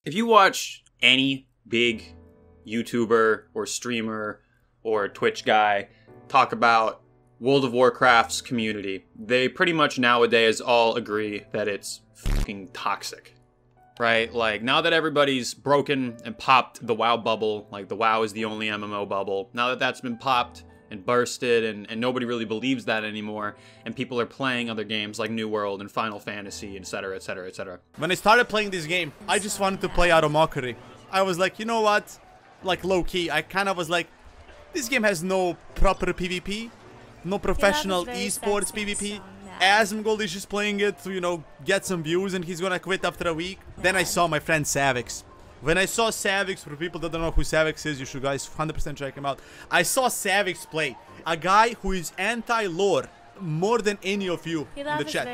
If you watch any big YouTuber or streamer or Twitch guy talk about World of Warcraft's community, they pretty much nowadays all agree that it's fucking toxic, right? Like, now that everybody's broken and popped the WoW bubble, like the WoW is the only MMO bubble, now that that's been popped and bursted and nobody really believes that anymore, and people are playing other games like New World and Final Fantasy, etc, etc, etc. When I started playing this game, I just wanted to play out of mockery. I was like, you know what? Like, low-key, I kind of was like, this game has no proper PvP, no professional esports PvP. Asmongold is just playing it to, you know, get some views, and he's gonna quit after a week. Then I saw my friend Savix. When I saw Savix, for people that don't know who Savix is, you should guys 100% check him out. I saw Savix play. A guy who is anti-lore more than any of you in the chat.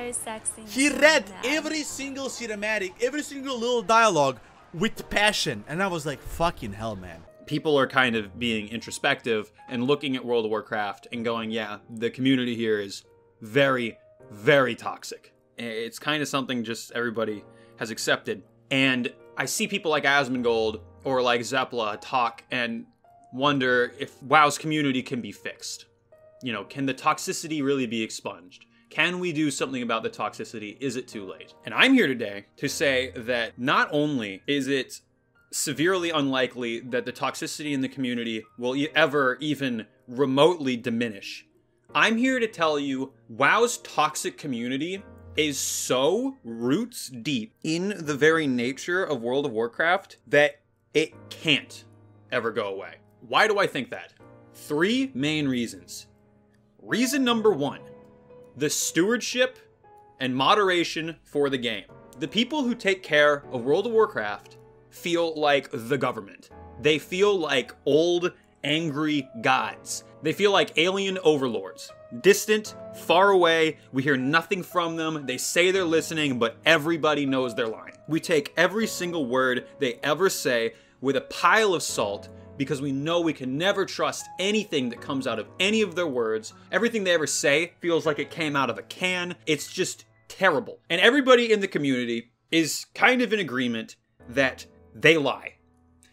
He read every single cinematic, every single little dialogue with passion. And I was like, fucking hell, man. People are kind of being introspective and looking at World of Warcraft and going, yeah, the community here is very, very toxic. It's kind of something just everybody has accepted. And I see people like Asmongold or like Zeppla talk and wonder if WoW's community can be fixed. You know, can the toxicity really be expunged? Can we do something about the toxicity? Is it too late? And I'm here today to say that not only is it severely unlikely that the toxicity in the community will ever even remotely diminish, I'm here to tell you WoW's toxic community is so roots deep in the very nature of World of Warcraft that it can't ever go away. Why do I think that? 3 main reasons. Reason number 1, the stewardship and moderation for the game. The people who take care of World of Warcraft feel like the government. They feel like old, angry gods. They feel like alien overlords. Distant, far away, we hear nothing from them, they say they're listening, but everybody knows they're lying. We take every single word they ever say with a pile of salt because we know we can never trust anything that comes out of any of their words. Everything they ever say feels like it came out of a can. It's just terrible. And everybody in the community is kind of in agreement that they lie.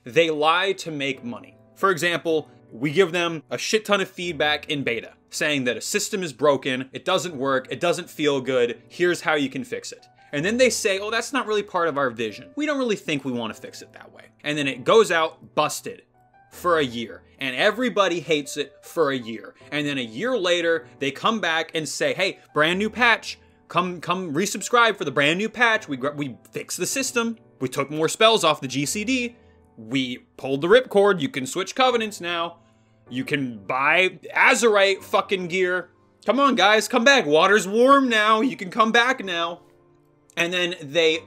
They lie to make money. For example, we give them a shit ton of feedback in beta, saying that a system is broken, it doesn't work, it doesn't feel good, here's how you can fix it. And then they say, oh, that's not really part of our vision. We don't really think we want to fix it that way. And then it goes out busted for a year, and everybody hates it for a year. And then a year later, they come back and say, hey, brand new patch, come resubscribe for the brand new patch. We fixed the system, we took more spells off the GCD, we pulled the ripcord, you can switch covenants now. You can buy Azerite fucking gear. Come on, guys, come back. Water's warm now. You can come back now. And then they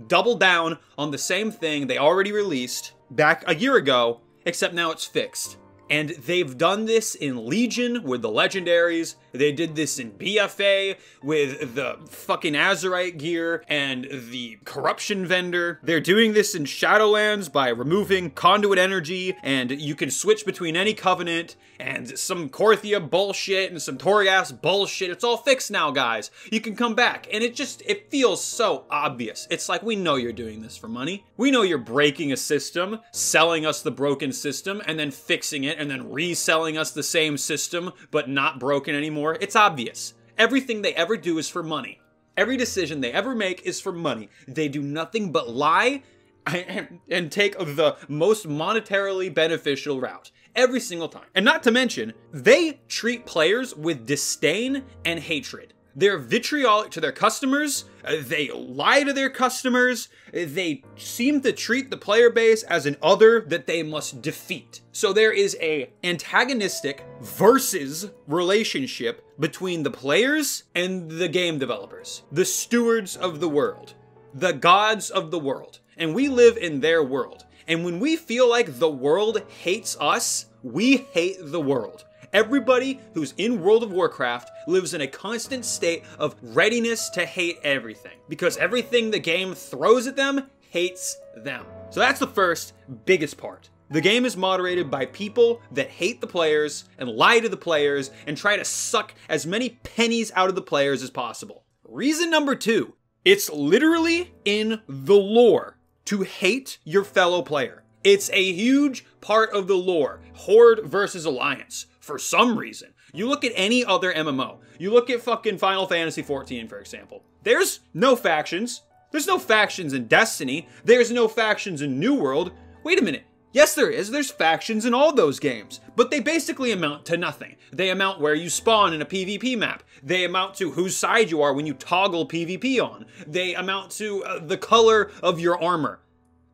double down on the same thing they already released back a year ago, except now it's fixed. And they've done this in Legion with the legendaries. They did this in BFA with the fucking Azerite gear and the corruption vendor. They're doing this in Shadowlands by removing conduit energy, and you can switch between any covenant and some Korthia bullshit and some Torghast bullshit. It's all fixed now, guys. You can come back. And it feels so obvious. It's like, we know you're doing this for money. We know you're breaking a system, selling us the broken system, and then fixing it, and then reselling us the same system, but not broken anymore. It's obvious. Everything they ever do is for money. Every decision they ever make is for money. They do nothing but lie and take the most monetarily beneficial route. Every single time. And not to mention, they treat players with disdain and hatred. They're vitriolic to their customers, they lie to their customers, they seem to treat the player base as an other that they must defeat. So there is a antagonistic versus relationship between the players and the game developers, the stewards of the world, the gods of the world. And we live in their world. And when we feel like the world hates us, we hate the world. Everybody who's in World of Warcraft lives in a constant state of readiness to hate everything, because everything the game throws at them hates them. So that's the first biggest part. The game is moderated by people that hate the players and lie to the players and try to suck as many pennies out of the players as possible. Reason number 2, it's literally in the lore to hate your fellow player. It's a huge part of the lore. Horde versus Alliance. For some reason. You look at any other MMO. You look at fucking Final Fantasy XIV, for example. There's no factions. There's no factions in Destiny. There's no factions in New World. Wait a minute. Yes, there is. There's factions in all those games. But they basically amount to nothing. They amount where you spawn in a PvP map. They amount to whose side you are when you toggle PvP on. They amount to the color of your armor.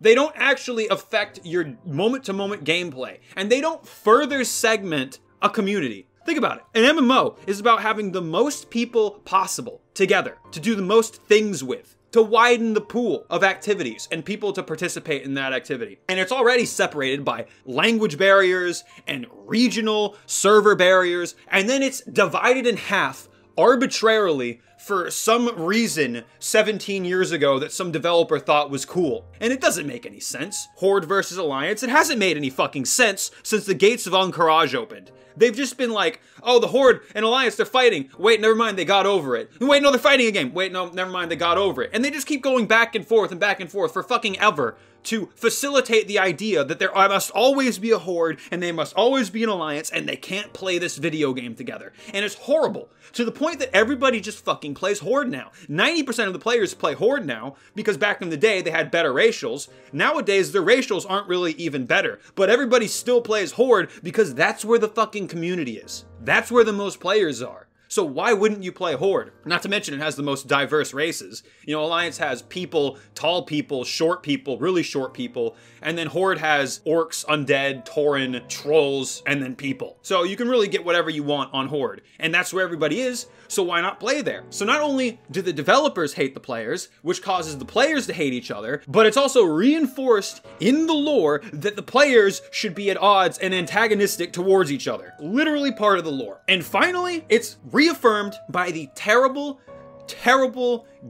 They don't actually affect your moment-to-moment gameplay. And they don't further segment a community. Think about it. An MMO is about having the most people possible together to do the most things with, to widen the pool of activities and people to participate in that activity. And it's already separated by language barriers and regional server barriers, and then it's divided in half arbitrarily for some reason 17 years ago that some developer thought was cool. And it doesn't make any sense. Horde versus Alliance, it hasn't made any fucking sense since the gates of Ahn'Qiraj opened. They've just been like, oh, the Horde and Alliance, they're fighting. Wait, never mind, they got over it. Wait, no, they're fighting again. Wait, no, never mind, they got over it. And they just keep going back and forth for fucking ever to facilitate the idea that there must always be a Horde and they must always be an Alliance and they can't play this video game together. And it's horrible, to the point that everybody just fucking plays Horde now. 90% of the players play Horde now because back in the day they had better racials. Nowadays their racials aren't really even better, but everybody still plays Horde because that's where the fucking community is. That's where the most players are. So why wouldn't you play Horde? Not to mention it has the most diverse races. You know, Alliance has people, tall people, short people, really short people, and then Horde has orcs, undead, tauren, trolls, and then people. So you can really get whatever you want on Horde, and that's where everybody is, so why not play there? So not only do the developers hate the players, which causes the players to hate each other, but it's also reinforced in the lore that the players should be at odds and antagonistic towards each other. Literally part of the lore. And finally, it's reaffirmed by the terrible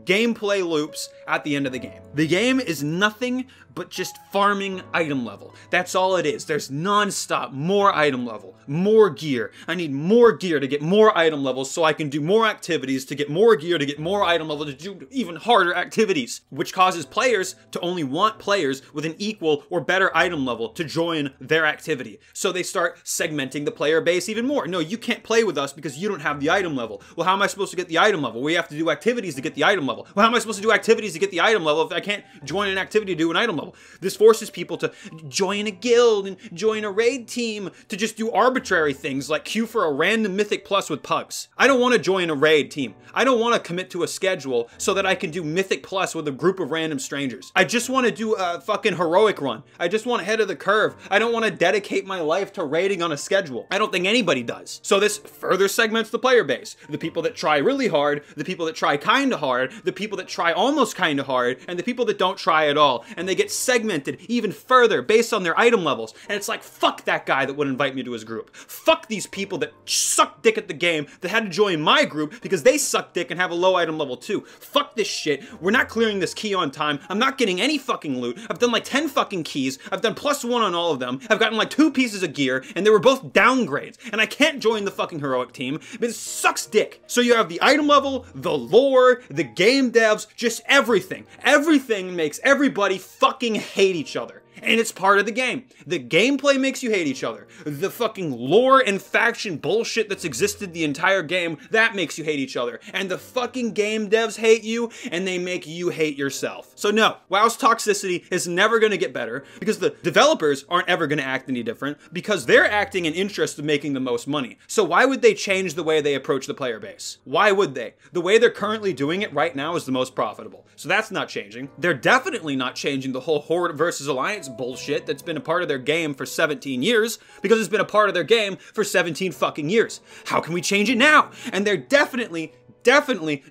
gameplay loops at the end of the game. The game is nothing but just farming item level. That's all it is. There's non-stop more item level, more gear. I need more gear to get more item levels so I can do more activities, to get more gear, to get more item level, to do even harder activities, which causes players to only want players with an equal or better item level to join their activity. So they start segmenting the player base even more. No, you can't play with us because you don't have the item level. Well, how am I supposed to get the item level? We have to do activities to get the item level. Well, how am I supposed to do activities to get the item level if I can't join an activity to do an item level? This forces people to join a guild and join a raid team to just do arbitrary things like queue for a random Mythic Plus with pugs. I don't want to join a raid team. I don't want to commit to a schedule so that I can do Mythic Plus with a group of random strangers. I just want to do a fucking heroic run. I just want ahead of the curve. I don't want to dedicate my life to raiding on a schedule. I don't think anybody does. So this further segments the player base. The people that try really hard, the people that try kinda hard, the people that try almost kinda hard, and the people that don't try at all. And they get segmented even further based on their item levels. And it's like, fuck that guy that would invite me to his group. Fuck these people that suck dick at the game that had to join my group because they suck dick and have a low item level too. Fuck this shit. We're not clearing this key on time. I'm not getting any fucking loot. I've done like 10 fucking keys. I've done +1 on all of them. I've gotten like 2 pieces of gear and they were both downgrades. And I can't join the fucking heroic team. It sucks dick. So you have the item level, the lore, the game devs, just everything. Everything makes everybody fucking hate each other. And it's part of the game. The gameplay makes you hate each other. The fucking lore and faction bullshit that's existed the entire game, that makes you hate each other. And the fucking game devs hate you, and they make you hate yourself. So no, WoW's toxicity is never gonna get better, because the developers aren't ever gonna act any different, because they're acting in interest of making the most money. So why would they change the way they approach the player base? Why would they? The way they're currently doing it right now is the most profitable. So that's not changing. They're definitely not changing the whole Horde versus Alliance bullshit that's been a part of their game for 17 years, because it's been a part of their game for 17 fucking years. How can we change it now? And they're definitely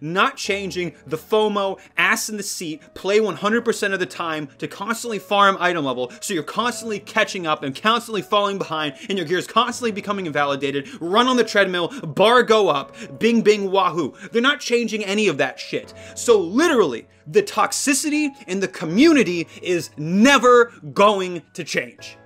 not changing the FOMO, ass in the seat, play 100% of the time to constantly farm item level, so you're constantly catching up and constantly falling behind, and your gear's constantly becoming invalidated, run on the treadmill, bar go up, bing bing wahoo. They're not changing any of that shit. So literally, the toxicity in the community is never going to change.